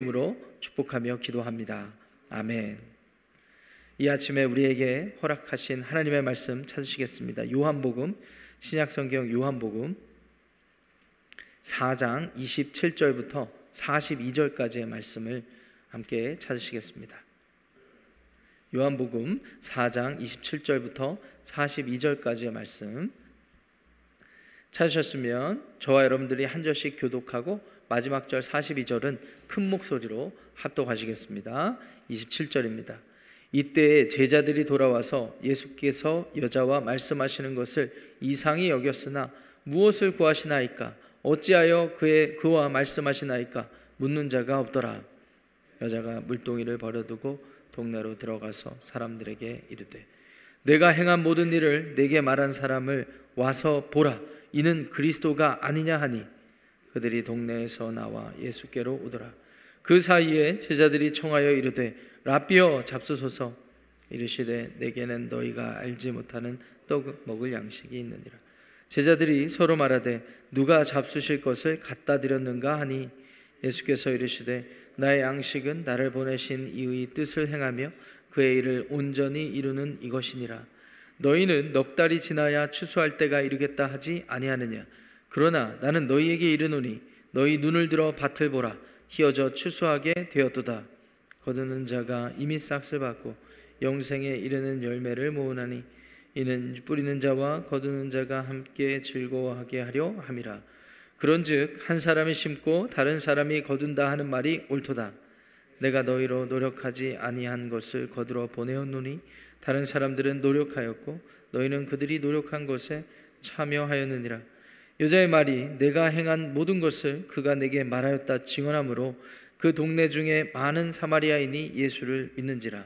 이름으로 축복하며 기도합니다. 아멘. 이 아침에 우리에게 허락하신 하나님의 말씀 찾으시겠습니다. 요한복음, 신약성경 요한복음 4장 27절부터 42절까지의 말씀을 함께 찾으시겠습니다. 요한복음 4장 27절부터 42절까지의 말씀 찾으셨으면 저와 여러분들이 한 절씩 교독하고 마지막 절 42절은 큰 목소리로 합독하시겠습니다. 27절입니다. 이때 제자들이 돌아와서 예수께서 여자와 말씀하시는 것을 이상히 여겼으나 무엇을 구하시나이까? 어찌하여 그와 말씀하시나이까? 묻는 자가 없더라. 여자가 물동이를 버려두고 동네로 들어가서 사람들에게 이르되 내가 행한 모든 일을 내게 말한 사람을 와서 보라. 이는 그리스도가 아니냐 하니 그들이 동네에서 나와 예수께로 오더라. 그 사이에 제자들이 청하여 이르되 라삐여 잡수소서. 이르시되 내게는 너희가 알지 못하는 떡 먹을 양식이 있느니라. 제자들이 서로 말하되 누가 잡수실 것을 갖다 드렸는가 하니 예수께서 이르시되 나의 양식은 나를 보내신 이의 뜻을 행하며 그의 일을 온전히 이루는 이것이니라. 너희는 넉 달이 지나야 추수할 때가 이르겠다 하지 아니하느냐. 그러나 나는 너희에게 이르노니 너희 눈을 들어 밭을 보라. 희어져 추수하게 되었도다. 거두는 자가 이미 싹을 받고 영생에 이르는 열매를 모으나니 이는 뿌리는 자와 거두는 자가 함께 즐거워하게 하려 함이라. 그런즉 한 사람이 심고 다른 사람이 거둔다 하는 말이 옳도다. 내가 너희로 노력하지 아니한 것을 거두러 보내었노니 다른 사람들은 노력하였고 너희는 그들이 노력한 것에 참여하였느니라. 여자의 말이 내가 행한 모든 것을 그가 내게 말하였다 증언하므로 그 동네 중에 많은 사마리아인이 예수를 믿는지라.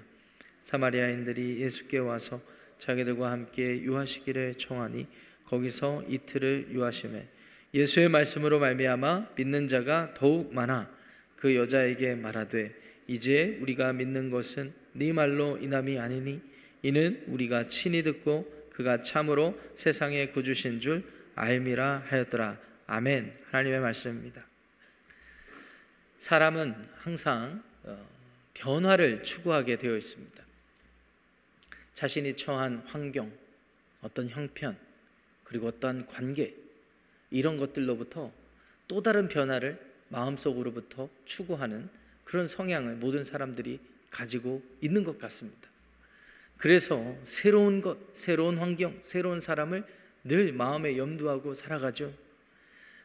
사마리아인들이 예수께 와서 자기들과 함께 유하시기를 청하니 거기서 이틀을 유하시매 예수의 말씀으로 말미암아 믿는 자가 더욱 많아 그 여자에게 말하되 이제 우리가 믿는 것은 네 말로 인함이 아니니 이는 우리가 친히 듣고 그가 참으로 세상의 구주신 줄 알미라 하였더라. 아멘. 하나님의 말씀입니다. 사람은 항상 변화를 추구하게 되어 있습니다. 자신이 처한 환경, 어떤 형편, 그리고 어떤 관계, 이런 것들로부터 또 다른 변화를 마음속으로부터 추구하는 그런 성향을 모든 사람들이 가지고 있는 것 같습니다. 그래서 새로운 것, 새로운 환경, 새로운 사람을 늘 마음에 염두하고 살아가죠.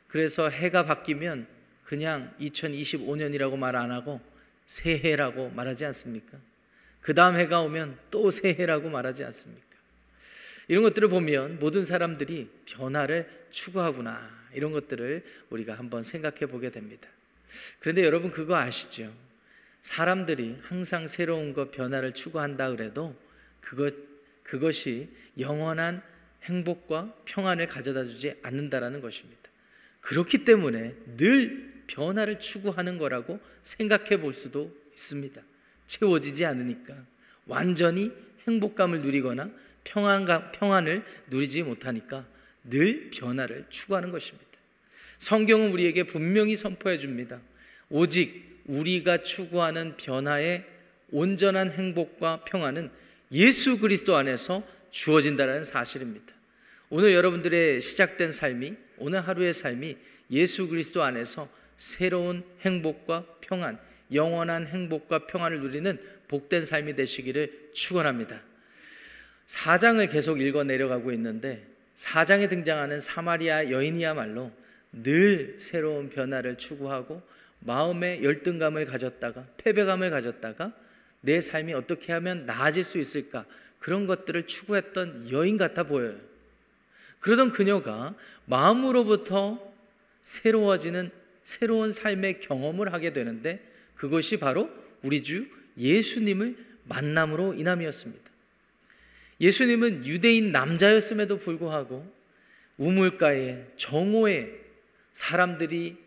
그래서 해가 바뀌면 그냥 2025년이라고 말 안 하고 새해라고 말하지 않습니까? 그 다음 해가 오면 또 새해라고 말하지 않습니까? 이런 것들을 보면 모든 사람들이 변화를 추구하구나, 이런 것들을 우리가 한번 생각해 보게 됩니다. 그런데 여러분 그거 아시죠? 사람들이 항상 새로운 것, 변화를 추구한다 그래도 그것이 영원한 행복과 평안을 가져다 주지 않는다라는 것입니다. 그렇기 때문에 늘 변화를 추구하는 거라고 생각해 볼 수도 있습니다. 채워지지 않으니까, 완전히 행복감을 누리거나 평안을 누리지 못하니까 늘 변화를 추구하는 것입니다. 성경은 우리에게 분명히 선포해 줍니다. 오직 우리가 추구하는 변화의 온전한 행복과 평안은 예수 그리스도 안에서 주어진다는 사실입니다. 오늘 여러분들의 시작된 삶이, 오늘 하루의 삶이 예수 그리스도 안에서 새로운 행복과 평안, 영원한 행복과 평안을 누리는 복된 삶이 되시기를 축원합니다. 4장을 계속 읽어 내려가고 있는데 4장에 등장하는 사마리아 여인이야말로 늘 새로운 변화를 추구하고 마음의 열등감을 가졌다가 패배감을 가졌다가 내 삶이 어떻게 하면 나아질 수 있을까, 그런 것들을 추구했던 여인 같아 보여요. 그러던 그녀가 마음으로부터 새로워지는 새로운 삶의 경험을 하게 되는데 그것이 바로 우리 주 예수님을 만남으로 인함이었습니다. 예수님은 유대인 남자였음에도 불구하고 우물가에, 정오에 사람들이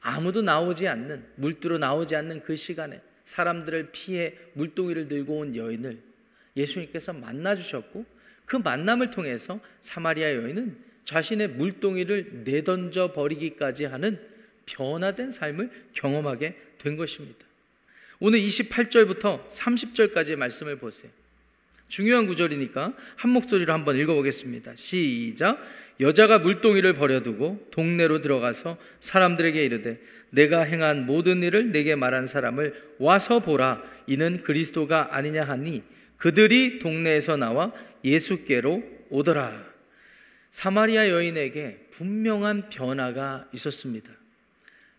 아무도 나오지 않는, 물두러 나오지 않는 그 시간에 사람들을 피해 물동이를 들고 온 여인을 예수님께서 만나주셨고 그 만남을 통해서 사마리아 여인은 자신의 물동이를 내던져 버리기까지 하는 변화된 삶을 경험하게 된 것입니다. 오늘 28절부터 30절까지의 말씀을 보세요. 중요한 구절이니까 한 목소리로 한번 읽어보겠습니다. 시작. 여자가 물동이를 버려두고 동네로 들어가서 사람들에게 이르되 내가 행한 모든 일을 내게 말한 사람을 와서 보라. 이는 그리스도가 아니냐 하니 그들이 동네에서 나와 예수께로 오더라. 사마리아 여인에게 분명한 변화가 있었습니다.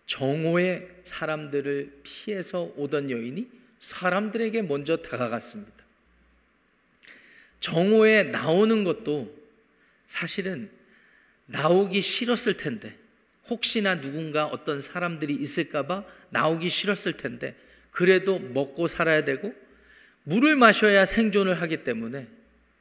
정오의 사람들을 피해서 오던 여인이 사람들에게 먼저 다가갔습니다. 정오에 나오는 것도 사실은 나오기 싫었을 텐데, 혹시나 누군가 어떤 사람들이 있을까봐 나오기 싫었을 텐데, 그래도 먹고 살아야 되고 물을 마셔야 생존을 하기 때문에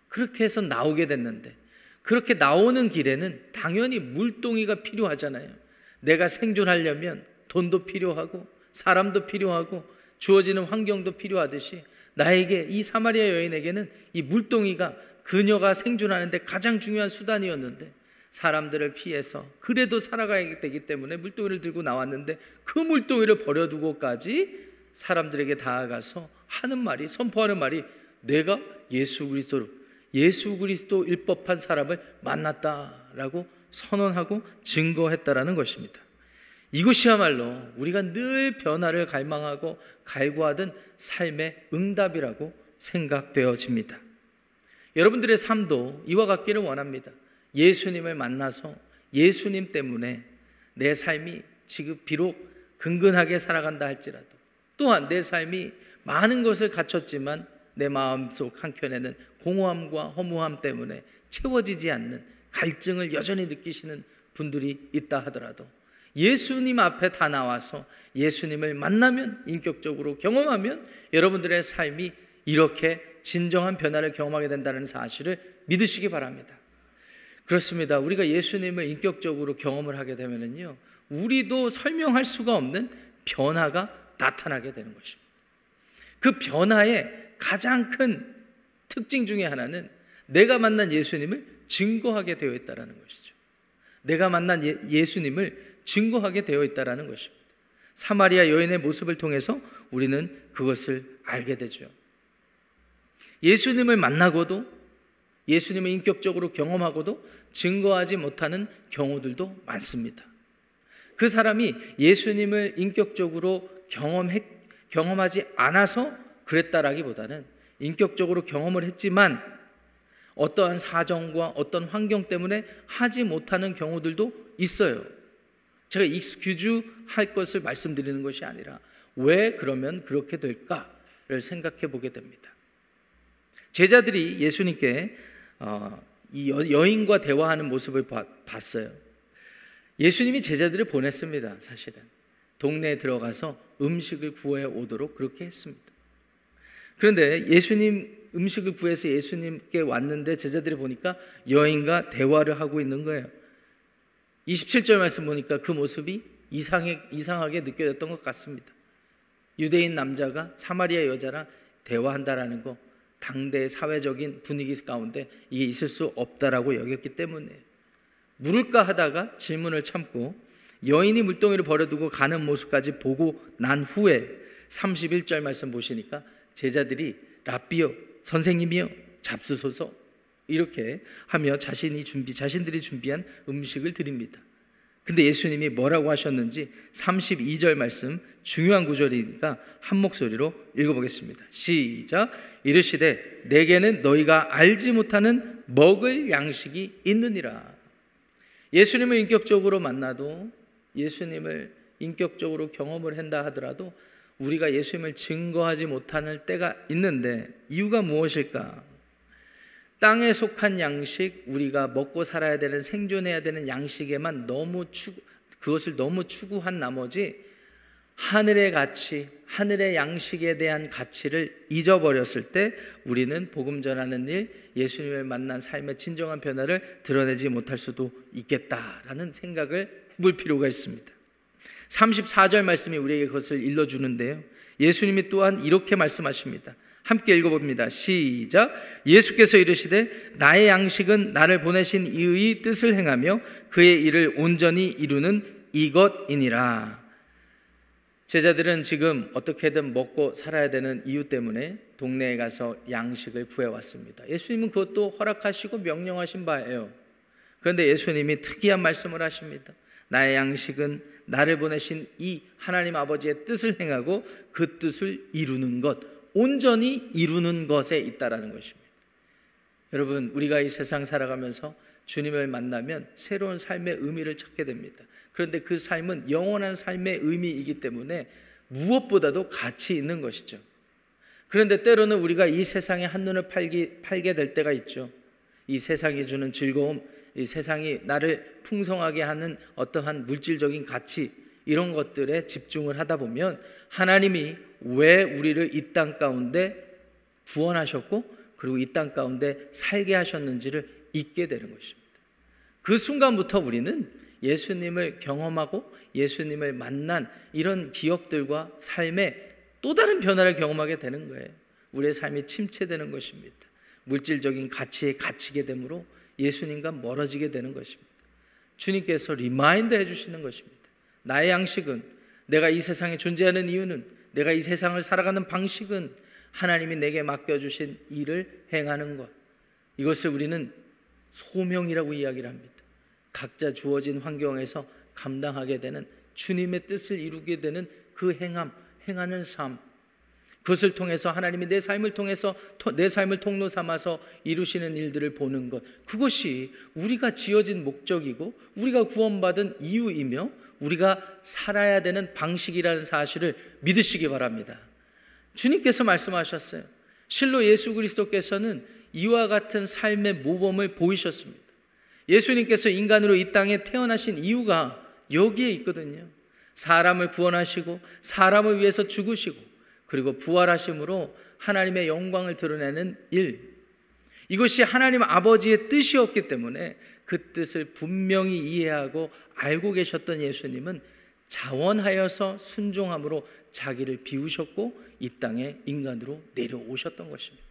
그렇게 해서 나오게 됐는데, 그렇게 나오는 길에는 당연히 물동이가 필요하잖아요. 내가 생존하려면 돈도 필요하고 사람도 필요하고 주어지는 환경도 필요하듯이 나에게, 이 사마리아 여인에게는 이 물동이가 그녀가 생존하는데 가장 중요한 수단이었는데, 사람들을 피해서 그래도 살아가야 되기 때문에 물동이를 들고 나왔는데, 그 물동이를 버려두고까지 사람들에게 다가가서 하는 말이, 선포하는 말이, 내가 예수 그리스도 일법한 사람을 만났다라고 선언하고 증거했다라는 것입니다. 이것이야말로 우리가 늘 변화를 갈망하고 갈구하던 삶의 응답이라고 생각되어집니다. 여러분들의 삶도 이와 같기를 원합니다. 예수님을 만나서 예수님 때문에 내 삶이 지금 비록 근근하게 살아간다 할지라도, 또한 내 삶이 많은 것을 갖췄지만 내 마음속 한켠에는 공허함과 허무함 때문에 채워지지 않는 갈증을 여전히 느끼시는 분들이 있다 하더라도, 예수님 앞에 다 나와서 예수님을 만나면, 인격적으로 경험하면 여러분들의 삶이 이렇게 진정한 변화를 경험하게 된다는 사실을 믿으시기 바랍니다. 그렇습니다. 우리가 예수님을 인격적으로 경험을 하게 되면요, 우리도 설명할 수가 없는 변화가 나타나게 되는 것입니다. 그 변화의 가장 큰 특징 중에 하나는 내가 만난 예수님을 증거하게 되어 있다는 것이죠. 내가 만난 예수님을 증거하게 되어 있다는 것입니다. 사마리아 여인의 모습을 통해서 우리는 그것을 알게 되죠. 예수님을 만나고도, 예수님을 인격적으로 경험하고도 증거하지 못하는 경우들도 많습니다. 그 사람이 예수님을 인격적으로 경험하지 않아서 그랬다라기보다는 인격적으로 경험을 했지만 어떠한 사정과 어떤 환경 때문에 하지 못하는 경우들도 있어요. 제가 익스큐즈 할 것을 말씀드리는 것이 아니라 왜 그러면 그렇게 될까를 생각해 보게 됩니다. 제자들이 예수님께 이 여인과 대화하는 모습을 봤어요. 예수님이 제자들을 보냈습니다. 사실은 동네에 들어가서 음식을 구해 오도록 그렇게 했습니다. 그런데 예수님 음식을 구해서 예수님께 왔는데 제자들이 보니까 여인과 대화를 하고 있는 거예요. 27절 말씀 보니까 그 모습이 이상하게 느껴졌던 것 같습니다. 유대인 남자가 사마리아 여자랑 대화한다라는 거, 당대의 사회적인 분위기 가운데 이게 있을 수 없다라고 여겼기 때문에 물을까 하다가 질문을 참고 여인이 물동이를 버려두고 가는 모습까지 보고 난 후에 31절 말씀 보시니까 제자들이 라삐요, 선생님이요, 잡수소서 이렇게 하며 자신들이 준비한 음식을 드립니다. 근데 예수님이 뭐라고 하셨는지 32절 말씀, 중요한 구절이니까 한 목소리로 읽어보겠습니다. 시작. 이르시되 내게는 너희가 알지 못하는 먹을 양식이 있느니라. 예수님을 인격적으로 만나도, 예수님을 인격적으로 경험을 한다 하더라도 우리가 예수님을 증거하지 못하는 때가 있는데, 이유가 무엇일까? 땅에 속한 양식, 우리가 먹고 살아야 되는, 생존해야 되는 양식에만 그것을 너무 추구한 나머지 하늘의 가치, 하늘의 양식에 대한 가치를 잊어버렸을 때 우리는 복음 전하는 일, 예수님을 만난 삶의 진정한 변화를 드러내지 못할 수도 있겠다라는 생각을 해볼 필요가 있습니다. 34절 말씀이 우리에게 그것을 일러주는데요, 예수님이 또한 이렇게 말씀하십니다. 함께 읽어봅니다. 시작. 예수께서 이르시되 나의 양식은 나를 보내신 이의 뜻을 행하며 그의 일을 온전히 이루는 이것이니라. 제자들은 지금 어떻게든 먹고 살아야 되는 이유 때문에 동네에 가서 양식을 구해왔습니다. 예수님은 그것도 허락하시고 명령하신 바예요. 그런데 예수님이 특이한 말씀을 하십니다. 나의 양식은 나를 보내신 이 하나님 아버지의 뜻을 행하고 그 뜻을 이루는 것, 온전히 이루는 것에 있다라는 것입니다. 여러분, 우리가 이 세상 살아가면서 주님을 만나면 새로운 삶의 의미를 찾게 됩니다. 그런데 그 삶은 영원한 삶의 의미이기 때문에 무엇보다도 가치 있는 것이죠. 그런데 때로는 우리가 이 세상에 한눈을 팔게 될 때가 있죠. 이 세상이 주는 즐거움, 이 세상이 나를 풍성하게 하는 어떠한 물질적인 가치, 이런 것들에 집중을 하다 보면 하나님이 왜 우리를 이 땅 가운데 구원하셨고 그리고 이 땅 가운데 살게 하셨는지를 잊게 되는 것입니다. 그 순간부터 우리는 예수님을 경험하고 예수님을 만난 이런 기억들과 삶의 또 다른 변화를 경험하게 되는 거예요. 우리의 삶이 침체되는 것입니다. 물질적인 가치에 갇히게 되므로 예수님과 멀어지게 되는 것입니다. 주님께서 리마인드 해주시는 것입니다. 나의 양식은, 내가 이 세상에 존재하는 이유는, 내가 이 세상을 살아가는 방식은 하나님이 내게 맡겨주신 일을 행하는 것, 이것을 우리는 소명이라고 이야기를 합니다. 각자 주어진 환경에서 감당하게 되는, 주님의 뜻을 이루게 되는 그 행하는 삶, 그것을 통해서 하나님이 내 삶을 통해서, 내 삶을 통로 삼아서 이루시는 일들을 보는 것, 그것이 우리가 지어진 목적이고 우리가 구원받은 이유이며 우리가 살아야 되는 방식이라는 사실을 믿으시기 바랍니다. 주님께서 말씀하셨어요. 실로 예수 그리스도께서는 이와 같은 삶의 모범을 보이셨습니다. 예수님께서 인간으로 이 땅에 태어나신 이유가 여기에 있거든요. 사람을 구원하시고 사람을 위해서 죽으시고 그리고 부활하심으로 하나님의 영광을 드러내는 일, 이것이 하나님 아버지의 뜻이었기 때문에 그 뜻을 분명히 이해하고 알고 계셨던 예수님은 자원하여서 순종함으로 자기를 비우셨고 이 땅에 인간으로 내려오셨던 것입니다.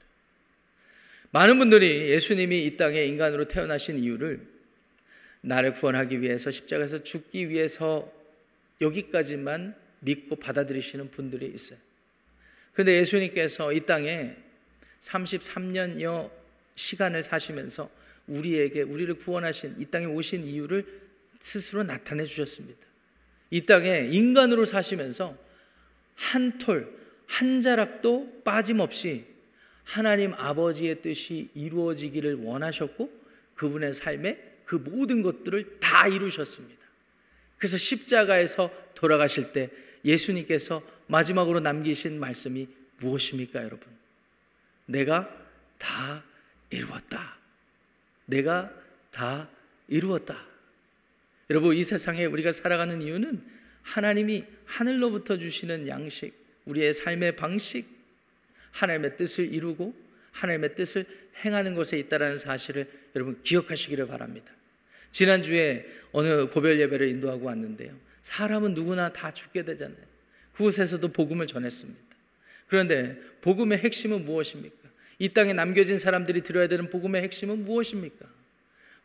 많은 분들이 예수님이 이 땅에 인간으로 태어나신 이유를 나를 구원하기 위해서 십자가에서 죽기 위해서 여기까지만 믿고 받아들이시는 분들이 있어요. 그런데 예수님께서 이 땅에 33년여 시간을 사시면서 우리를 구원하신, 이 땅에 오신 이유를 스스로 나타내 주셨습니다. 이 땅에 인간으로 사시면서 한 톨, 한 자락도 빠짐없이 하나님 아버지의 뜻이 이루어지기를 원하셨고 그분의 삶에 그 모든 것들을 다 이루셨습니다. 그래서 십자가에서 돌아가실 때 예수님께서 마지막으로 남기신 말씀이 무엇입니까, 여러분? 내가 다 이루었다. 내가 다 이루었다. 여러분, 이 세상에 우리가 살아가는 이유는 하나님이 하늘로부터 주시는 양식, 우리의 삶의 방식, 하나님의 뜻을 이루고 하나님의 뜻을 행하는 것에 있다는 사실을 여러분 기억하시기를 바랍니다. 지난주에 어느 고별 예배를 인도하고 왔는데요, 사람은 누구나 다 죽게 되잖아요. 그곳에서도 복음을 전했습니다. 그런데 복음의 핵심은 무엇입니까? 이 땅에 남겨진 사람들이 들어야 되는 복음의 핵심은 무엇입니까?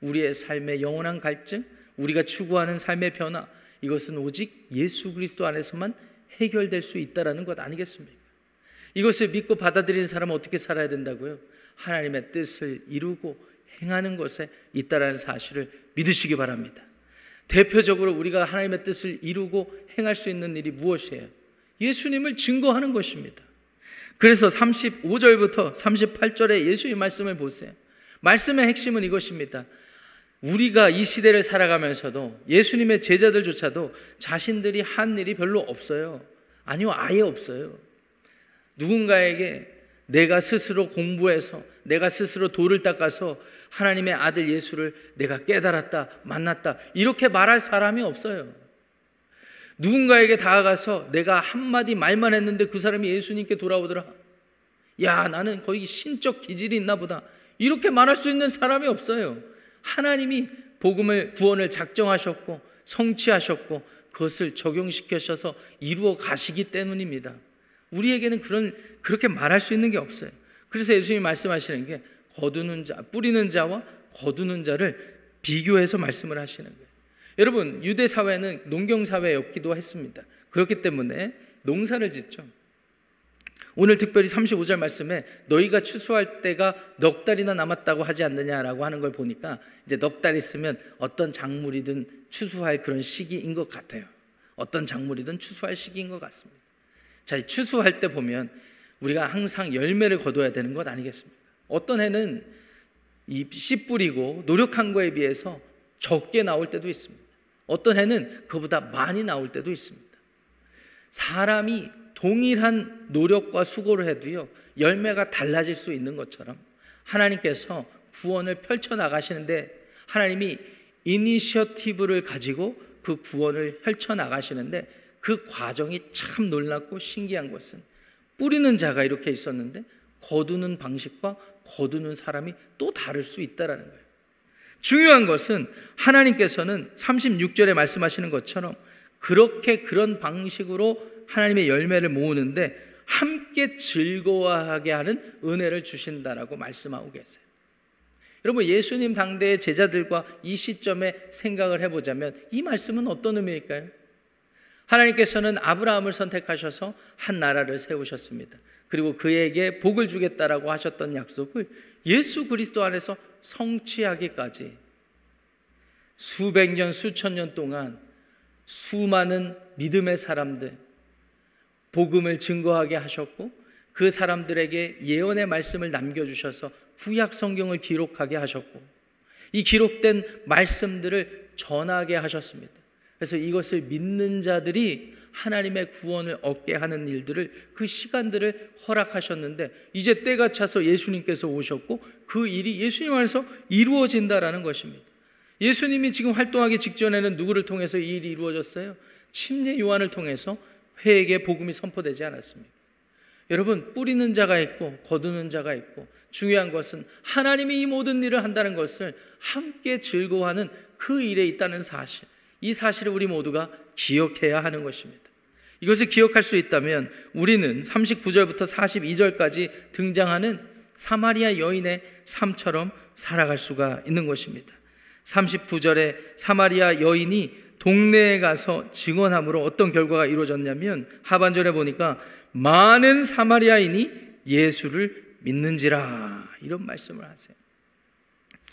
우리의 삶의 영원한 갈증, 우리가 추구하는 삶의 변화, 이것은 오직 예수 그리스도 안에서만 해결될 수 있다는 것 아니겠습니까? 이것을 믿고 받아들이는 사람은 어떻게 살아야 된다고요? 하나님의 뜻을 이루고 행하는 것에 있다는 사실을 믿으시기 바랍니다. 대표적으로 우리가 하나님의 뜻을 이루고 행할 수 있는 일이 무엇이에요? 예수님을 증거하는 것입니다. 그래서 35절부터 38절의 예수의 말씀을 보세요. 말씀의 핵심은 이것입니다. 우리가 이 시대를 살아가면서도 예수님의 제자들조차도 자신들이 한 일이 별로 없어요. 아니요, 아예 없어요. 누군가에게 내가 스스로 공부해서, 내가 스스로 돌을 닦아서 하나님의 아들 예수를 내가 깨달았다, 만났다, 이렇게 말할 사람이 없어요. 누군가에게 다가가서 내가 한마디 말만 했는데 그 사람이 예수님께 돌아오더라, 야, 나는 거의 신적 기질이 있나 보다, 이렇게 말할 수 있는 사람이 없어요. 하나님이 복음을, 구원을 작정하셨고 성취하셨고 그것을 적용시켜셔서 이루어 가시기 때문입니다. 우리에게는 그렇게 말할 수 있는 게 없어요. 그래서 예수님이 말씀하시는 게 거두는 자, 뿌리는 자와 거두는 자를 비교해서 말씀을 하시는 거예요. 여러분, 유대 사회는 농경 사회였기도 했습니다. 그렇기 때문에 농사를 짓죠. 오늘 특별히 35절 말씀에 너희가 추수할 때가 넉 달이나 남았다고 하지 않느냐라고 하는 걸 보니까 이제 넉 달 있으면 어떤 작물이든 추수할 그런 시기인 것 같아요. 어떤 작물이든 추수할 시기인 것 같습니다. 자, 추수할 때 보면 우리가 항상 열매를 거둬야 되는 것 아니겠습니까? 어떤 해는 이 씨 뿌리고 노력한 거에 비해서 적게 나올 때도 있습니다. 어떤 해는 그보다 많이 나올 때도 있습니다. 사람이 동일한 노력과 수고를 해도요, 열매가 달라질 수 있는 것처럼 하나님께서 구원을 펼쳐나가시는데, 하나님이 이니셔티브를 가지고 그 구원을 펼쳐나가시는데 그 과정이 참 놀랍고 신기한 것은 뿌리는 자가 이렇게 있었는데 거두는 방식과 거두는 사람이 또 다를 수 있다는 거예요. 중요한 것은 하나님께서는 36절에 말씀하시는 것처럼 그렇게 그런 방식으로 하나님의 열매를 모으는데 함께 즐거워하게 하는 은혜를 주신다라고 말씀하고 계세요. 여러분, 예수님 당대의 제자들과 이 시점에 생각을 해보자면 이 말씀은 어떤 의미일까요? 하나님께서는 아브라함을 선택하셔서 한 나라를 세우셨습니다. 그리고 그에게 복을 주겠다라고 하셨던 약속을 예수 그리스도 안에서 성취하기까지 수백 년, 수천 년 동안 수많은 믿음의 사람들, 복음을 증거하게 하셨고 그 사람들에게 예언의 말씀을 남겨주셔서 구약 성경을 기록하게 하셨고 이 기록된 말씀들을 전하게 하셨습니다. 그래서 이것을 믿는 자들이 하나님의 구원을 얻게 하는 일들을, 그 시간들을 허락하셨는데 이제 때가 차서 예수님께서 오셨고 그 일이 예수님 안에서 이루어진다라는 것입니다. 예수님이 지금 활동하기 직전에는 누구를 통해서 이 일이 이루어졌어요? 침례 요한을 통해서 회에게 복음이 선포되지 않았습니까? 여러분, 뿌리는 자가 있고 거두는 자가 있고 중요한 것은 하나님이 이 모든 일을 한다는 것을 함께 즐거워하는 그 일에 있다는 사실, 이 사실을 우리 모두가 기억해야 하는 것입니다. 이것을 기억할 수 있다면 우리는 39절부터 42절까지 등장하는 사마리아 여인의 삶처럼 살아갈 수가 있는 것입니다. 39절에 사마리아 여인이 동네에 가서 증언함으로 어떤 결과가 이루어졌냐면 하반절에 보니까 많은 사마리아인이 예수를 믿는지라 이런 말씀을 하세요.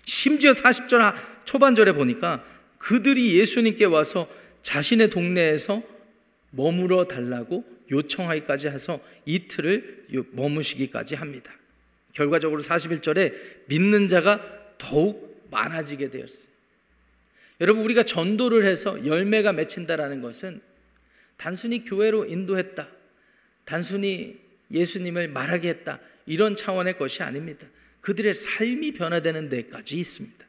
심지어 40절 초반절에 보니까 그들이 예수님께 와서 자신의 동네에서 머물러 달라고 요청하기까지 해서 이틀을 머무시기까지 합니다. 결과적으로 41절에 믿는 자가 더욱 많아지게 되었어요. 여러분, 우리가 전도를 해서 열매가 맺힌다라는 것은 단순히 교회로 인도했다, 단순히 예수님을 말하게 했다, 이런 차원의 것이 아닙니다. 그들의 삶이 변화되는 데까지 있습니다.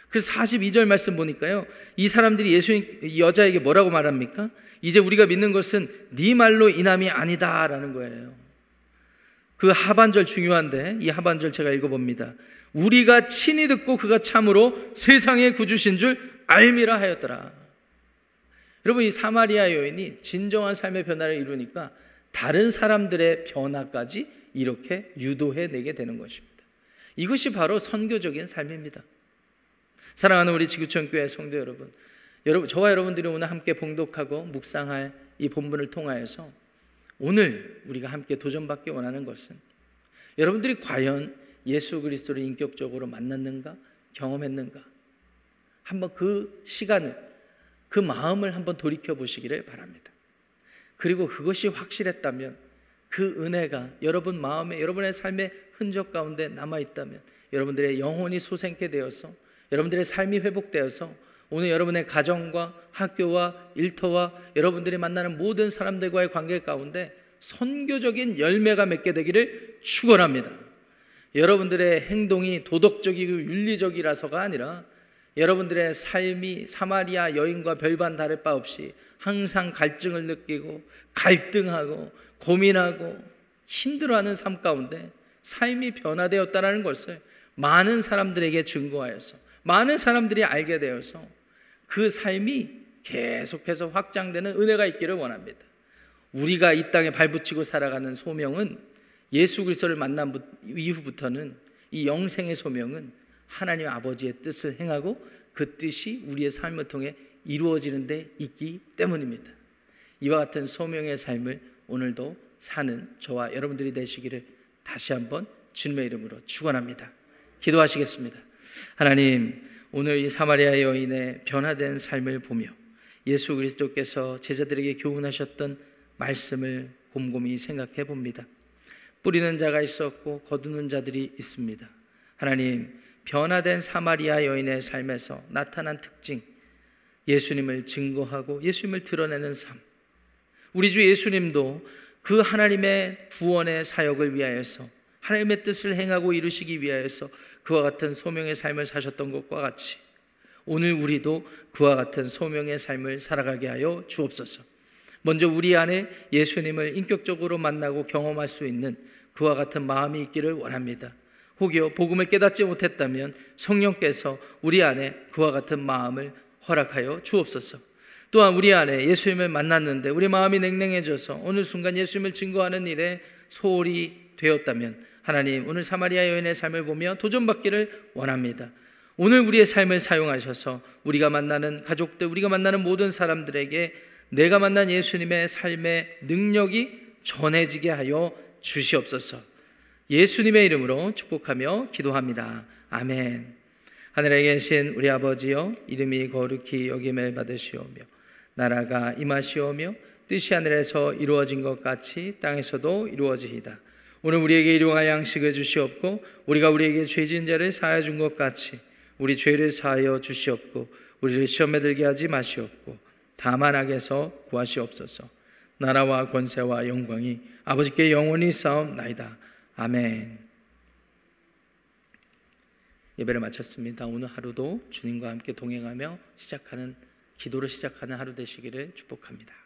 그래서 42절 말씀 보니까요, 이 사람들이 이 여자에게 뭐라고 말합니까? 이제 우리가 믿는 것은 네 말로 인함이 아니다라는 거예요. 그 하반절 중요한데 이 하반절 제가 읽어봅니다. 우리가 친히 듣고 그가 참으로 세상의 구주신 줄 알미라 하였더라. 여러분, 이 사마리아 여인이 진정한 삶의 변화를 이루니까 다른 사람들의 변화까지 이렇게 유도해내게 되는 것입니다. 이것이 바로 선교적인 삶입니다. 사랑하는 우리 지구촌 교회 성도 여러분, 저와 여러분들이 오늘 함께 봉독하고 묵상할 이 본문을 통하여서 오늘 우리가 함께 도전받기 원하는 것은 여러분들이 과연 예수 그리스도를 인격적으로 만났는가, 경험했는가, 한번 그 시간을, 그 마음을 한번 돌이켜 보시기를 바랍니다. 그리고 그것이 확실했다면, 그 은혜가 여러분 마음에, 여러분의 삶의 흔적 가운데 남아있다면 여러분들의 영혼이 소생케 되어서 여러분들의 삶이 회복되어서 오늘 여러분의 가정과 학교와 일터와 여러분들이 만나는 모든 사람들과의 관계 가운데 선교적인 열매가 맺게 되기를 축원합니다. 여러분들의 행동이 도덕적이고 윤리적이라서가 아니라 여러분들의 삶이 사마리아 여인과 별반 다를 바 없이 항상 갈증을 느끼고 갈등하고 고민하고 힘들어하는 삶 가운데 삶이 변화되었다는 것을 많은 사람들에게 증거하여서 많은 사람들이 알게 되어서 그 삶이 계속해서 확장되는 은혜가 있기를 원합니다. 우리가 이 땅에 발붙이고 살아가는 소명은, 예수 그리스도를 만난 이후부터는 이 영생의 소명은 하나님 아버지의 뜻을 행하고 그 뜻이 우리의 삶을 통해 이루어지는 데 있기 때문입니다. 이와 같은 소명의 삶을 오늘도 사는 저와 여러분들이 되시기를 다시 한번 주님의 이름으로 축원합니다. 기도하시겠습니다. 하나님, 오늘 이 사마리아 여인의 변화된 삶을 보며 예수 그리스도께서 제자들에게 교훈하셨던 말씀을 곰곰이 생각해 봅니다. 뿌리는 자가 있었고 거두는 자들이 있습니다. 하나님, 변화된 사마리아 여인의 삶에서 나타난 특징, 예수님을 증거하고 예수님을 드러내는 삶, 우리 주 예수님도 그 하나님의 구원의 사역을 위하여서 하나님의 뜻을 행하고 이루시기 위하여서 그와 같은 소명의 삶을 사셨던 것과 같이 오늘 우리도 그와 같은 소명의 삶을 살아가게 하여 주옵소서. 먼저 우리 안에 예수님을 인격적으로 만나고 경험할 수 있는 그와 같은 마음이 있기를 원합니다. 혹여 복음을 깨닫지 못했다면 성령께서 우리 안에 그와 같은 마음을 허락하여 주옵소서. 또한 우리 안에 예수님을 만났는데 우리 마음이 냉랭해져서 어느 순간 예수님을 증거하는 일에 소홀히 되었다면 하나님, 오늘 사마리아 여인의 삶을 보며 도전받기를 원합니다. 오늘 우리의 삶을 사용하셔서 우리가 만나는 가족들, 우리가 만나는 모든 사람들에게 내가 만난 예수님의 삶의 능력이 전해지게 하여 주시옵소서. 예수님의 이름으로 축복하며 기도합니다. 아멘. 하늘에 계신 우리 아버지여, 이름이 거룩히 여김을 받으시오며 나라가 임하시오며 뜻이 하늘에서 이루어진 것 같이 땅에서도 이루어지이다. 오늘 우리에게 일용할 양식을 주시옵고 우리가 우리에게 죄 지은 자를 사하여 준 것 같이 우리 죄를 사하여 주시옵고 우리를 시험에 들게 하지 마시옵고 다만 악에서 구하시옵소서. 나라와 권세와 영광이 아버지께 영원히 쌓옵나이다. 아멘. 예배를 마쳤습니다. 오늘 하루도 주님과 함께 동행하며 기도로 시작하는 하루 되시기를 축복합니다.